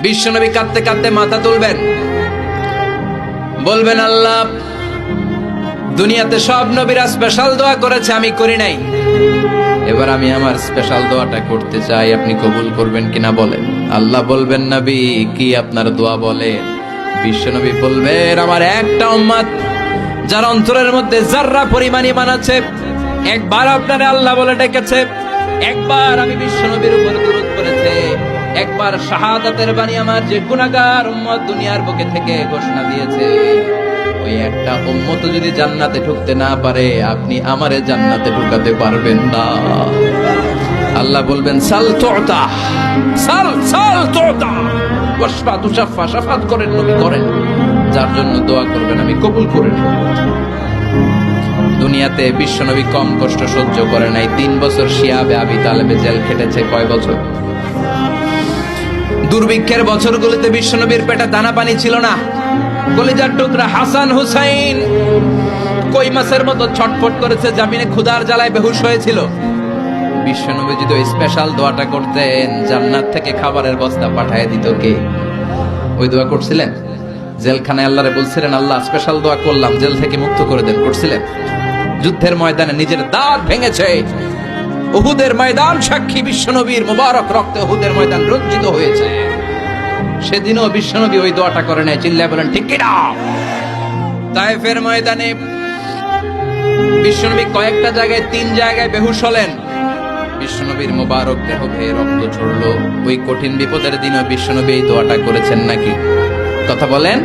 বিশ্বনবী কাঁদতে কাঁদতে মাথা তুলবেন, বলবেন আল্লাহ, দুনিয়াতে সব নবীরা স্পেশাল দোয়া করেছে, আমি করি নাই, এবার আমি আমার স্পেশাল দোয়াটা করতে চাই, আপনি কবুল করবেন কিনা বলেন। আল্লাহ বলবেন, নবী কি আপনার দোয়া বলেন? বিশ্বনবী বলবেন, আমার একটা উম্মত যার অন্তরের মধ্যে যাররা পরিমাণ ঈমান আছে, একবার আপনারে আল্লাহ বলে ডেকেছে, একবার আমি বিশ্বনবীর উপর দুরূদ পড়েছে, একবার শাহাদাতের বাণী আমার যে গুনাহগার উম্মত দুনিয়ার বুকে থেকে ঘোষণা দিয়েছে, ওই একটা উম্মত যদি জান্নাতে ঢুকতে না পারে, আপনি আমারে জান্নাতে ঢুকাতে পারবেন না। আল্লাহ বলবেন, সাল তুতা, সাল সাল তুতা, ওয়াশফা তুশাফা, শাফাত করেন নবী করেন, যার জন্য দোয়া করবেন আমি কবুল করে নেব। দুনিয়াতে বিশ্বনবী কম কষ্ট সহ্য করে নাই। 3 বছর শিয়াবে আবি তালেবে জেল খেটেছে। কয় বছর? দুর্ভিক্ষের বছরগুলোতে বিশ্বনবীর পেটে দানা পানি ছিল না। কলিজার টুকরা হাসান হুসাইন কই মাছের মতো ছটফট করেছে, জামিনে ক্ষুধার জ্বালায় বেহুশ হয়েছিল। বিশ্বনবী যদি ওই স্পেশাল দোয়াটা করতেন, জান্নাত থেকে খাবারের বস্তা পাঠিয়ে দিত কে? ওই দোয়া করছিলেন? জেলখানায় আল্লাহরে বলছিলেন, আল্লাহ স্পেশাল দোয়া করলাম, জেল থেকে মুক্ত করে দেন, করছিলেন? যুদ্ধের ময়দানে নিজের দাঁত ভেঙেছে, উহুদের ময়দান সাক্ষী, বিশ্বনবীর মুবারক রক্তে উহুদের ময়দান রঞ্জিত হয়েছে। সেদিনও বিশ্বনবী ওই দোয়াটা করে নাই। চিল্লায় বলেন ঠিক কিনা? তায়েফের ময়দানে বিশ্বনবী কয়েকটা জায়গায়, 3 জায়গায় বেহুশ হলেন। বিশ্বনবীর মুবারক দেহ বেয়ে রক্ত ঝরলো। ওই কঠিন বিপদের দিনও বিশ্বনবী এই দোয়াটা করেছেন নাকি? কথা বলেন।